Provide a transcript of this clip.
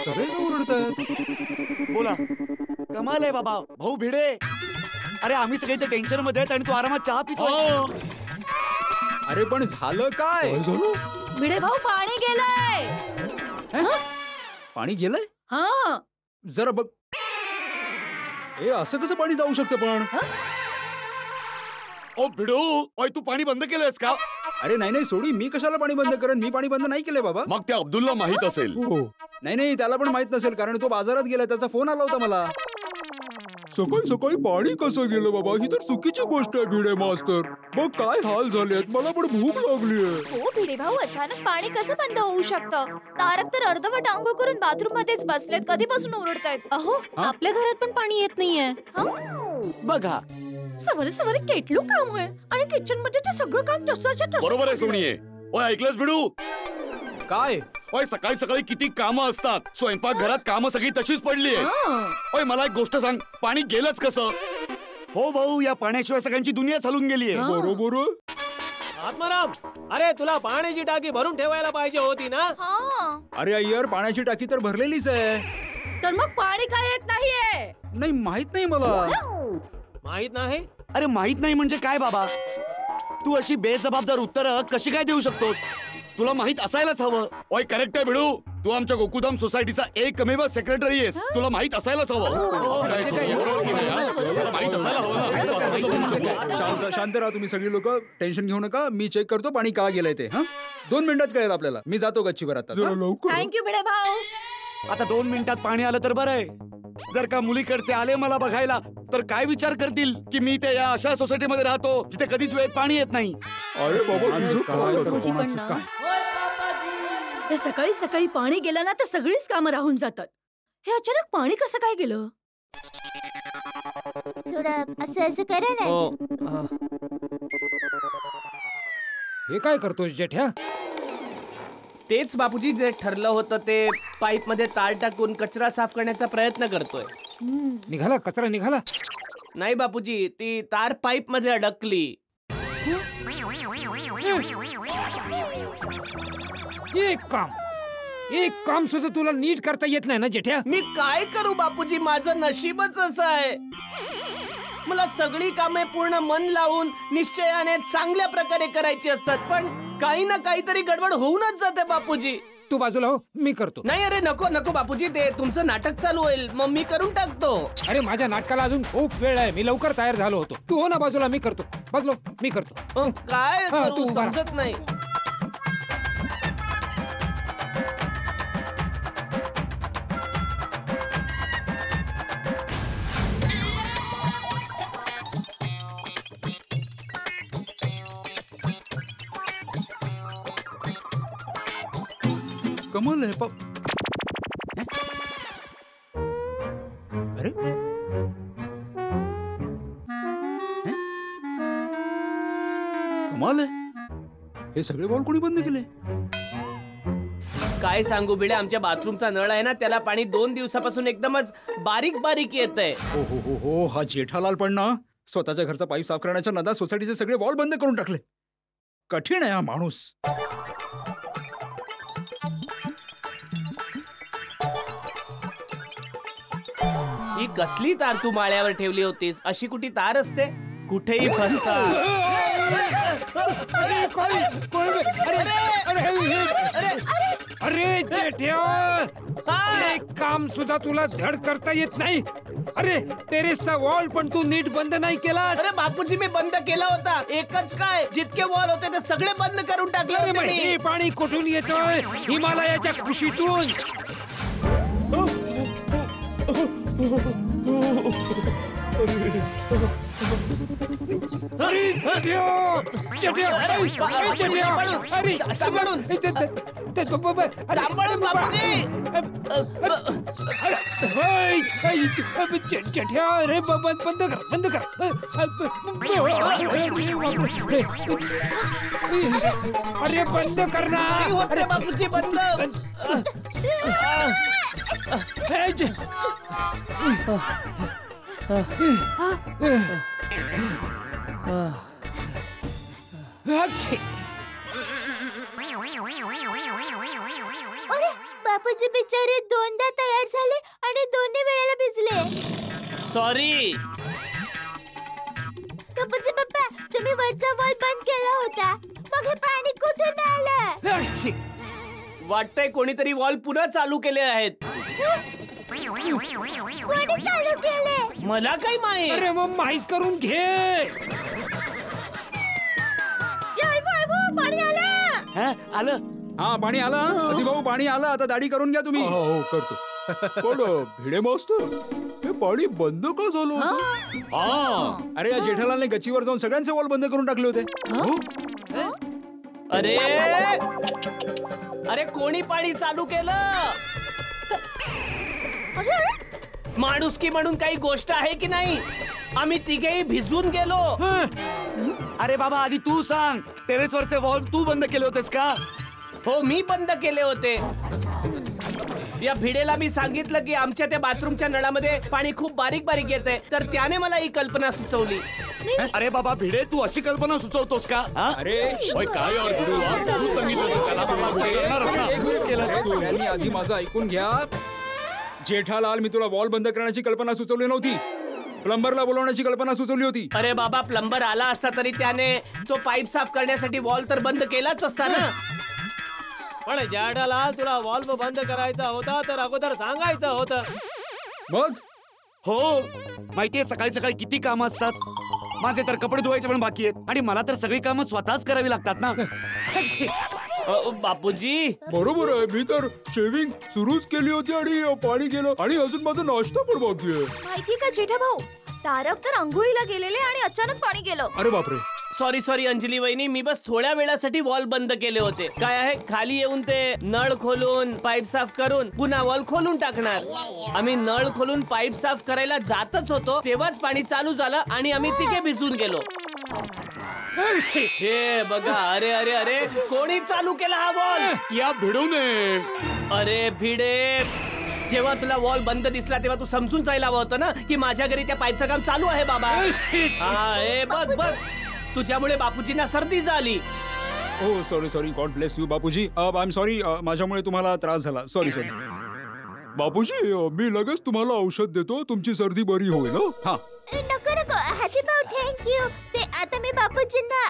सगळे ओरडतात. बोला. कमाल आहे बाबा. भाऊ भिडे, अरे आम्ही सगळे इथे टेन्शन मध्ये आहेत आणि तू आरामात चहा पितोय. अरे पण झालं काय? भिडे भाऊ पाणी गेलंय. पाणी गेलंय? हा जरा बघ. ए असं कसं पाणी जाऊ शकतं पण? ओ भिडू, ओय तू पाणी बंद केलंयस का? अरे नाही सोडी, मी कशाला पाणी बंद करेन? मी पाणी बंद नाही केलंय बाबा. मग त्या अब्दुलला माहित असेल. नाही त्याला पण माहित नसेल, कारण तो बाजारात गेला, त्याचा फोन आला होता मला. सकाळी सकाळी पाणी कसं गेलं बाबा? ही तर चुकीची गोष्ट आहे भिडे मास्तर. बघ काय हाल झालेत, मला पण भूक लागली आहे. हो भिडे भाऊ, अचानक पाणी कसं बंद होऊ शकतं? तारक तर अर्धवट आंघोळ करून बाथरूम मध्येच बसलेत, कधीपासून ओरडतायत. अहो आपल्या घरात पण पाणी येत नाहीये. बघा सवरे केटलू काम आहे आणि किचन मध्ये ते सगळं काम तसंच. बरोबर आहे सोनिये. ओय ऐकलंस भिडू? काय? ओय सकाळी सकाळी किती कामं असतात. स्वयंपाक घरात कामं सगळी तशीच पडली आहे. ओय मला एक गोष्ट सांग, पाणी गेलंच कसं? हो भाऊ, या पाण्याशिवाय सगळ्यांची दुनिया चालून गेली आहे. बरोबर. आत्माराम, अरे तुला पाण्याची टाकी भरून ठेवायला पाहिजे होती ना. अरे अय्यर, पाण्याची टाकी तर भरलेलीच आहे. तर मग पाणी काय येत नाहीये? नाही माहित नाही मला. माहित नाही? अरे माहित नाही म्हणजे काय बाबा? तू अशी बेजबाबदार उत्तरं कशी काय देऊ शकतोस? तुला माहित असायलाच हवं. ओय करेक्ट आहे भिडू, तू आमच्या गोकुधाम सोसायटीचा एकमेव सेक्रेटरी आहेस. तुला माहित असायलाच हवं. शांत राहा तुम्ही सगळी लोक, टेन्शन घेऊ नका. मी चेक करतो पाणी का गेलंय ते. 2 मिनिटात कळेल आपल्याला. मी जातो गच्चीवर आता. थँक्यू भिडे भाऊ. आता 2 मिनिटात पाणी आलं तर बरं आहे. जर का मुलीकडचे आले मला बघायला तर काय विचार करतील की मी ते या अशा सोसायटीमध्ये राहतो जिथे कधीच वेळेत पाणी येत नाही. अरे बाबा, हे सकाळी सकाळी पाणी गेलं ना तर सगळीच कामं राहून जातात. हे अचानक पाणी कसं काय गेलं? थोडं असं करा ना. हे काय करतोस जेठ्या? तेच बापूजी, जे ठरलं होतं ते पाईप मध्ये तार टाकून कचरा साफ करण्याचा प्रयत्न करतोय. निघाला कचरा निघाला? नाही बापूजी, ती तार पाईप मध्ये अडकली. एक काम सुद्धा तुला नीट करता येत नाही ना जेठ्या? मी काय करू बापूजी, माझं नशीबच असं आहे. मला सगळी कामे पूर्ण मन लावून निश्चयाने चांगल्या प्रकारे करायची असतात, पण काही ना काहीतरी गडबड होऊनच जाते बापूजी. तू बाजूला हो, मी करतो. नाही अरे नको बापूजी, ते तुमचं नाटक चालू होईल, मग मी करून टाकतो. अरे माझ्या नाटकाला अजून खूप वेळ आहे, मी लवकर तयार झालो होतो. तू हो ना बाजूला, मी करतो. बाजूला मी करतो. काय तू समजत नाही. कमाल आहे. अरे कमाल आहे. हे सगळे बॉल कोणी बंद केले? काय सांगू भिडे, आमच्या बाथरूमचा नळ आहे ना, त्याला पाणी 2 दिवसापासून एकदमच बारीक येत आहे. हो, हा जेठालाल पण ना स्वतःच्या घरचा पाईप साफ करण्याच्या नादात सोसायटीचे सगळे वॉल बंद करून टाकले. कठीण आहे हा माणूस. ही कसली तार तू माळ्यावर ठेवली होतीस? अशी कुठे तार असते? कुठेही फसतात. अरे जेठ्या, एक काम सुद्धा तुला धड करता येत नाही. अरे टेरेसचा वॉल पण तू नीट बंद नाही केलास. अरे बापूजी, मी बंद केला होता. एकच काय, जितके वॉल होते ते सगळे बंद करून टाकले. हे पाणी कुठून येतोय? हिमालयाच्या कुशीतून. अरे बंद कर. अरे बंद करना. अरे बापूजी बंद. अरे बापूजी बिचारे दोनदा तयार झाले आणि दोन्ही वेळेला भिजले. सॉरी. बापूजी पप्पा, तुम्ही वरचा वॉल बंद केला होता, मग हे पाणी कुठून आलं? वाटतंय कोणीतरी वॉल पुन्हा चालू केले आहेत. कोणी चालू केले? मला काही माहित. अरे मग माहित करून घे. पाणी आलं. हा, आलं. हा पाणी आलं. अति भाऊ पाणी आलं. आता दाढी करून घ्या तुम्ही. हो करतो. पण भिडे मास्तर, हे पाणी बंद का झालं होतं? हा. अरे या जेठालालने गच्चीवर जाऊन सगळ्यांचे वॉल बंद करून टाकले होते. अरे अरे कोणी पाणी चालू केलं? माणुसकी म्हणून काही गोष्ट आहे की नाही? आम्ही तिघेही भिजून गेलो. अरे बाबा, आधी तू सांग, टेरेसवरचे वॉल तू बंद केले होतेस का? हो, मी बंद केले होते. या भिडेला मी सांगितलं की आमच्या त्या बाथरूमच्या नळामध्ये पाणी खूप बारीक बारीक येत आहे, तर त्याने मला ही कल्पना सुचवली. अरे बाबा भिडे, तू अशी कल्पना सुचवतोस का? हा? अरे ओय, काय यार भिडू, हा? तू सांगितलं होतं त्याला बाबा, तू करणारच ना. तूच केलंस तू. सगळ्यांनी आधी माझं ऐकून घ्या. जेठालाल, मी तुला वॉल बंद करण्याची कल्पना सुचवली नव्हती. प्लंबरला बोलवण्याची कल्पना सुचवली होती. अरे बाबा, प्लंबर आला असता तरी त्याने तो पाईप साफ करण्यासाठी वॉल तर बंद केलाच असता ना. पण जेठालाल, तुला वॉल्व बंद करायचा होता तर अगोदर सांगायचं होतं. मग हो, माहितीये सकाळी सकाळी किती कामं असतात. माझे तर कपडे धुवायचे पण बाकी आहेत आणि मला तर सगळी कामं स्वतःच करावी लागतात ना. बापूजी, बरोबर आहे. मी तर शेविंग सुरूच केली होती आणि पाणी गेलं आणि अजून माझा नाश्ता पण बाकी आहे. माहिती का जेठा भाऊ, तारक तर अंघोळीला गेलेले आणि अचानक पाणी गेलं. अरे बापरे. सॉरी अंजली वहिनी, मी बस थोड्या वेळासाठी वॉल बंद केले होते. काय आहे, खाली येऊन ते नळ खोलून पाईप साफ करून पुन्हा वॉल खोलून टाकणार. आम्ही नळ खोलून पाईप साफ करायला जातच होतो तेव्हाच पाणी चालू झालं आणि आम्ही तिघे भिजून गेलो. हे बघा, अरे अरे अरे, कोणी चालू केला हा वॉल? या भिडूने. अरे भिडे, जेव्हा तुला वॉल बंद दिसला तेव्हा तू समजून जायला हवं होतं ना की माझ्या घरी त्या पाईपचं काम चालू आहे बाबा. हा, हे बघ बघ, तुझ्यामुळे बापूजींना सर्दी झाली. हो sorry God bless you Bapuji. I am sorry, माझ्यामुळे तुम्हाला त्रास झाला. सॉरी. बापूजी, मी लगेच तुम्हाला औषध देतो, तुमची सर्दी बरी होईल. हा नको नको हाती भाऊ, थँक्यू. ते आता मी बापूजींना